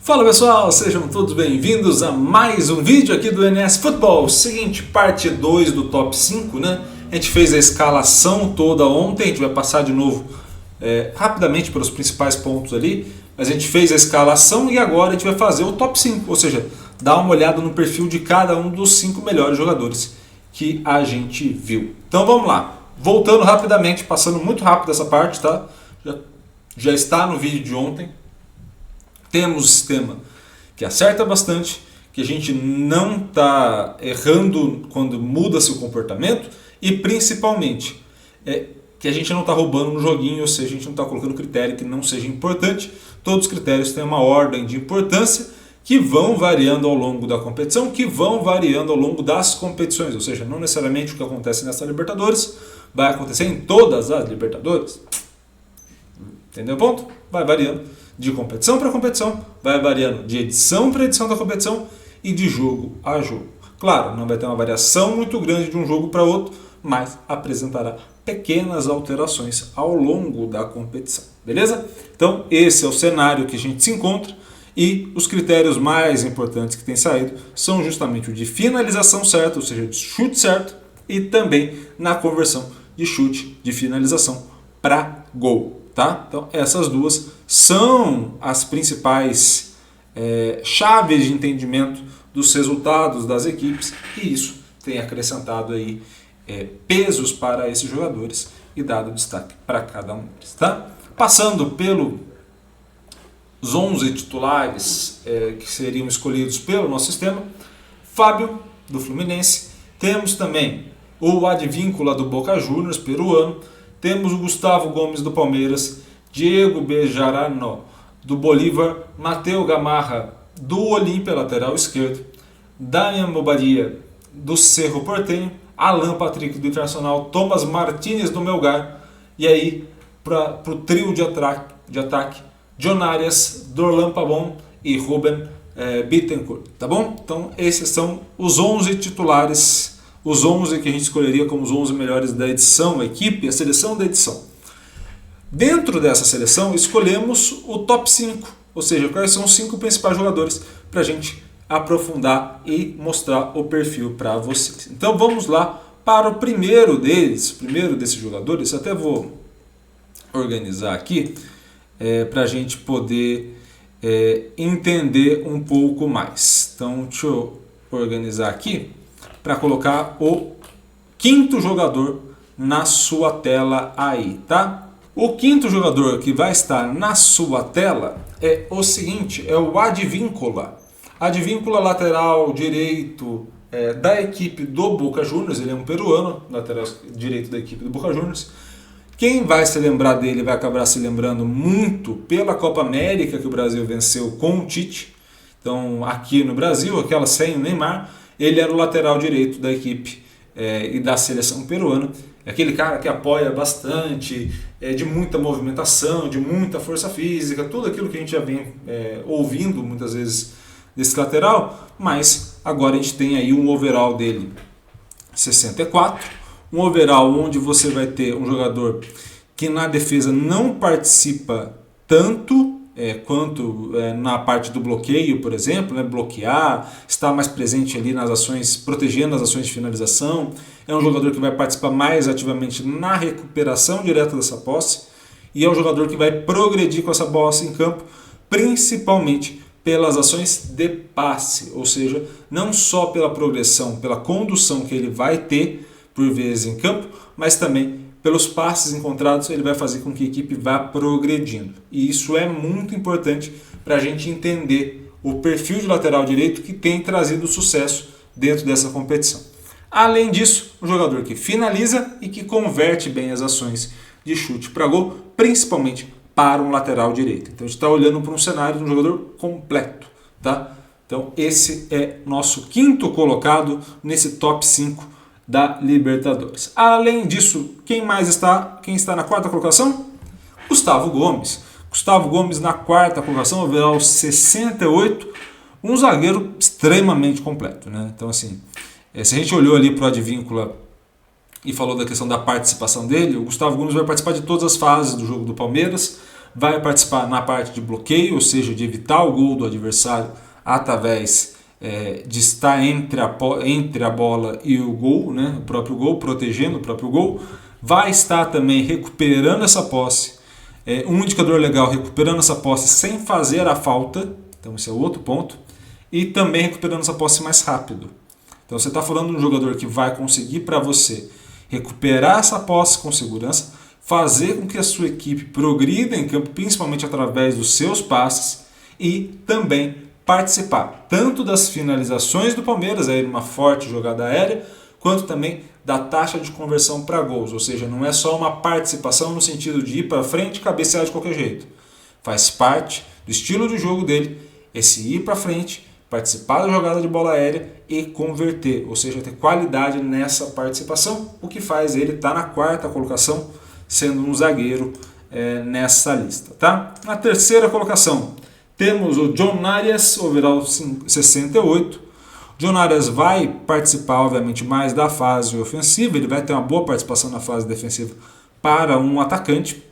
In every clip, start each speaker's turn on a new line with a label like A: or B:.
A: Fala pessoal, sejam todos bem-vindos a mais um vídeo aqui do NS Futebol. Seguinte, parte 2 do top 5, né? A gente fez a escalação toda ontem, a gente vai passar de novo rapidamente pelos principais pontos ali, mas a gente fez a escalação e agora a gente vai fazer o top 5, ou seja, dar uma olhada no perfil de cada um dos 5 melhores jogadores que a gente viu. Então vamos lá, voltando rapidamente, passando muito rápido essa parte, tá? Já está no vídeo de ontem. Temos um sistema que acerta bastante, que a gente não está errando quando muda seu comportamento e principalmente que a gente não está roubando no joguinho, ou seja, a gente não está colocando critério que não seja importante. Todos os critérios têm uma ordem de importância que vão variando ao longo da competição, que vão variando ao longo das competições, ou seja, não necessariamente o que acontece nessa Libertadores vai acontecer em todas as Libertadores. Entendeu o ponto? Vai variando de competição para competição, vai variando de edição para edição da competição e de jogo a jogo. Claro, não vai ter uma variação muito grande de um jogo para outro, mas apresentará pequenas alterações ao longo da competição, beleza? Então esse é o cenário que a gente se encontra e os critérios mais importantes que têm saído são justamente o de finalização certa, ou seja, de chute certo, e também na conversão de chute de finalização para gol. Tá? Então essas duas são as principais chaves de entendimento dos resultados das equipes e isso tem acrescentado aí pesos para esses jogadores e dado destaque para cada um deles. Tá? Passando pelos 11 titulares que seriam escolhidos pelo nosso sistema: Fábio, do Fluminense, temos também o Advíncula do Boca Juniors, peruano, temos o Gustavo Gomes do Palmeiras, Diego Bejarano do Bolívar, Mateu Gamarra do Olímpia, lateral esquerdo, Damian Bobadilla do Cerro Porteño, Alan Patrick do Internacional, Thomas Martínez do Melgar, e aí para o trio de ataque, John Arias, Dorlan Pabon e Ruben Bittencourt, tá bom? Então esses são os 11 titulares, os 11 que a gente escolheria como os 11 melhores da edição, a equipe, a seleção da edição. Dentro dessa seleção, escolhemos o top 5, ou seja, quais são os 5 principais jogadores para a gente aprofundar e mostrar o perfil para vocês. Então vamos lá para o primeiro deles, o primeiro desses jogadores. Eu até vou organizar aqui para a gente poder entender um pouco mais. Então deixa eu organizar aqui para colocar o quinto jogador na sua tela aí, tá? O quinto jogador que vai estar na sua tela é o seguinte, é o Advíncula. Advíncula, lateral direito da equipe do Boca Juniors, ele é um peruano, lateral direito da equipe do Boca Juniors. Quem vai se lembrar dele vai acabar se lembrando muito pela Copa América que o Brasil venceu com o Tite. Então aqui no Brasil, aquela sem o Neymar, ele era o lateral direito da equipe e da seleção peruana. É aquele cara que apoia bastante, de muita movimentação, de muita força física, tudo aquilo que a gente já vem ouvindo muitas vezes desse lateral, mas agora a gente tem aí um overall dele 64, um overall onde você vai ter um jogador que na defesa não participa tanto quanto na parte do bloqueio, por exemplo, né, bloquear, está mais presente ali nas ações, protegendo as ações de finalização. É um jogador que vai participar mais ativamente na recuperação direta dessa posse e é um jogador que vai progredir com essa posse em campo, principalmente pelas ações de passe, ou seja, não só pela progressão, pela condução que ele vai ter por vezes em campo, mas também pelos passes encontrados, ele vai fazer com que a equipe vá progredindo. E isso é muito importante para a gente entender o perfil de lateral direito que tem trazido sucesso dentro dessa competição. Além disso, um jogador que finaliza e que converte bem as ações de chute para gol, principalmente para um lateral direito. Então a gente está olhando para um cenário de um jogador completo. Tá? Então esse é nosso quinto colocado nesse top 5 da Libertadores. Além disso, quem está na quarta colocação? Gustavo Gomes. Gustavo Gomes na quarta colocação, overall 68, um zagueiro extremamente completo, né? Então assim, se a gente olhou ali para o Advíncula e falou da questão da participação dele, o Gustavo Gomes vai participar de todas as fases do jogo do Palmeiras, vai participar na parte de bloqueio, ou seja, de evitar o gol do adversário através de estar entre a bola e o gol, né, o próprio gol, protegendo o próprio gol. Vai estar também recuperando essa posse. Um indicador legal, recuperando essa posse sem fazer a falta. Então esse é outro ponto. E também recuperando essa posse mais rápido. Então você está falando de um jogador que vai conseguir para você recuperar essa posse com segurança, fazer com que a sua equipe progrida em campo, principalmente através dos seus passes, e também participar tanto das finalizações do Palmeiras, aí uma forte jogada aérea, quanto também da taxa de conversão para gols. Ou seja, não é só uma participação no sentido de ir para frente e cabecear de qualquer jeito. Faz parte do estilo de jogo dele esse ir para frente, participar da jogada de bola aérea e converter, ou seja, ter qualidade nessa participação, o que faz ele estar na quarta colocação, sendo um zagueiro nessa lista. Tá? Na terceira colocação temos o John Arias, overall 68. John Arias vai participar, obviamente, mais da fase ofensiva, ele vai ter uma boa participação na fase defensiva para um atacante.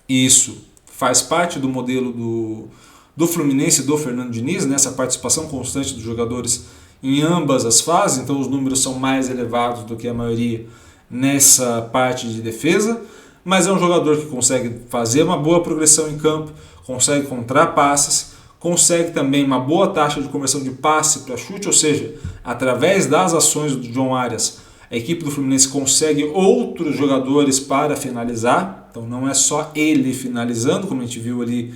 A: Isso faz parte do modelo do Fluminense, do Fernando Diniz, nessa participação constante dos jogadores em ambas as fases, então os números são mais elevados do que a maioria nessa parte de defesa, mas é um jogador que consegue fazer uma boa progressão em campo, consegue encontrar passes, consegue também uma boa taxa de conversão de passe para chute, ou seja, através das ações do John Arias, a equipe do Fluminense consegue outros jogadores para finalizar, então não é só ele finalizando, como a gente viu ali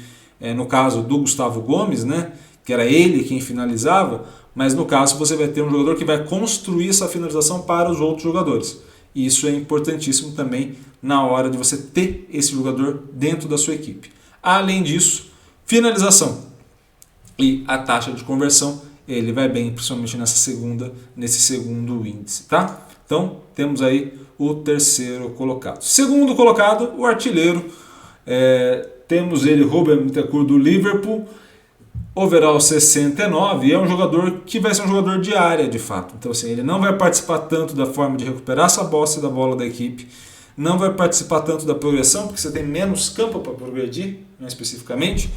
A: no caso do Gustavo Gomes, né, que era ele quem finalizava, mas no caso você vai ter um jogador que vai construir essa finalização para os outros jogadores. E isso é importantíssimo também na hora de você ter esse jogador dentro da sua equipe. Além disso, finalização e a taxa de conversão, ele vai bem, principalmente nesse segundo índice. Tá? Então, temos aí o terceiro colocado. Segundo colocado, o artilheiro. Temos ele, Robert Bentancur, do Liverpool, overall 69, e é um jogador que vai ser um jogador de área, de fato. Então, assim, ele não vai participar tanto da forma de recuperar essa posse da bola da equipe, não vai participar tanto da progressão, porque você tem menos campo para progredir, né, especificamente.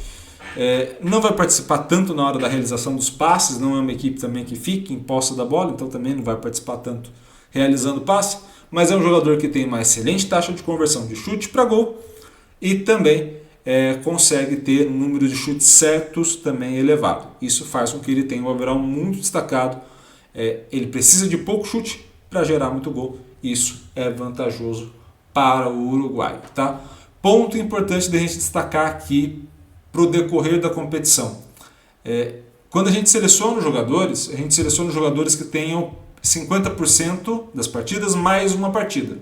A: Não vai participar tanto na hora da realização dos passes, não é uma equipe também que fica em posse da bola, então também não vai participar tanto realizando passe, mas é um jogador que tem uma excelente taxa de conversão de chute para gol e também consegue ter um número de chutes certos também elevado. Isso faz com que ele tenha um overall muito destacado. Ele precisa de pouco chute para gerar muito gol. Isso é vantajoso para o uruguaio. Tá? Ponto importante de a gente destacar aqui para o decorrer da competição. Quando a gente seleciona os jogadores, a gente seleciona os jogadores que tenham 50% das partidas mais uma partida.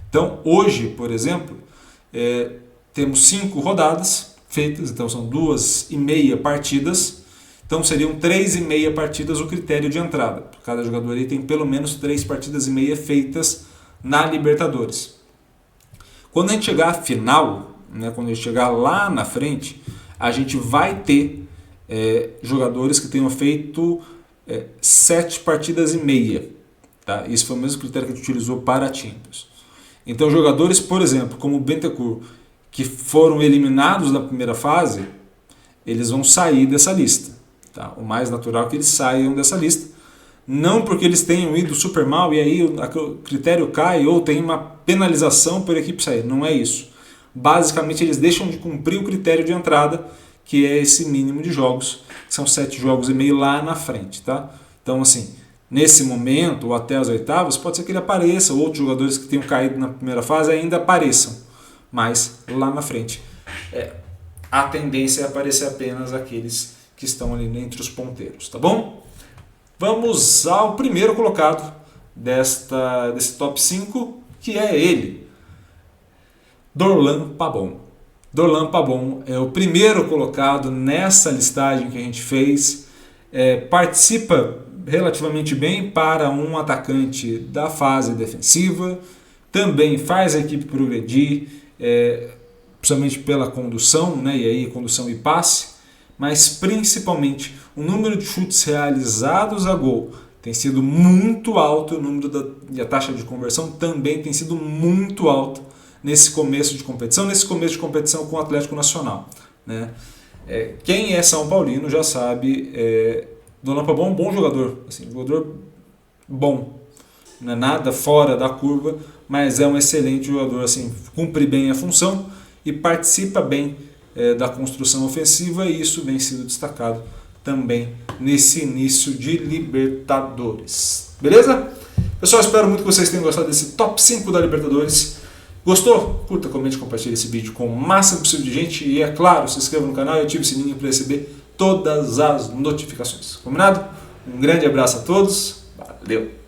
A: Então, hoje, por exemplo, temos 5 rodadas feitas, então são 2,5 partidas. Então seriam 3,5 partidas o critério de entrada. Cada jogador aí tem pelo menos 3 partidas e meia feitas na Libertadores. Quando a gente chegar à final, né, quando a gente chegar lá na frente, a gente vai ter jogadores que tenham feito 7 partidas e meia. Tá? Esse foi o mesmo critério que a gente utilizou para a Champions. Então jogadores, por exemplo, como o Bentancur, que foram eliminados da primeira fase, eles vão sair dessa lista. Tá? O mais natural é que eles saiam dessa lista, não porque eles tenham ido super mal e aí o critério cai ou tem uma penalização por a equipe sair. Não é isso. Basicamente eles deixam de cumprir o critério de entrada, que é esse mínimo de jogos, que são 7 jogos e meio lá na frente. Tá? Então, assim, nesse momento, ou até as oitavas, pode ser que ele apareça, outros jogadores que tenham caído na primeira fase ainda apareçam. Mas lá na frente a tendência é aparecer apenas aqueles que estão ali entre os ponteiros, tá bom? Vamos ao primeiro colocado desse top 5, que é ele, Dorlan Pabon. Dorlan Pabon é o primeiro colocado nessa listagem que a gente fez, participa relativamente bem para um atacante da fase defensiva, também faz a equipe progredir, principalmente pela condução, né, e aí condução e passe, mas principalmente o número de chutes realizados a gol tem sido muito alto, o número e a taxa de conversão também tem sido muito alta nesse começo de competição com o Atlético Nacional, né? Quem é São Paulino já sabe, Dona Pabon é um bom jogador, assim, jogador bom, não é nada fora da curva, mas é um excelente jogador, assim, cumpre bem a função e participa bem da construção ofensiva, e isso vem sendo destacado também nesse início de Libertadores. Beleza? Pessoal, espero muito que vocês tenham gostado desse top 5 da Libertadores. Gostou? Curta, comente, compartilhe esse vídeo com o máximo possível de gente e, é claro, se inscreva no canal e ative o sininho para receber todas as notificações. Combinado? Um grande abraço a todos. Valeu!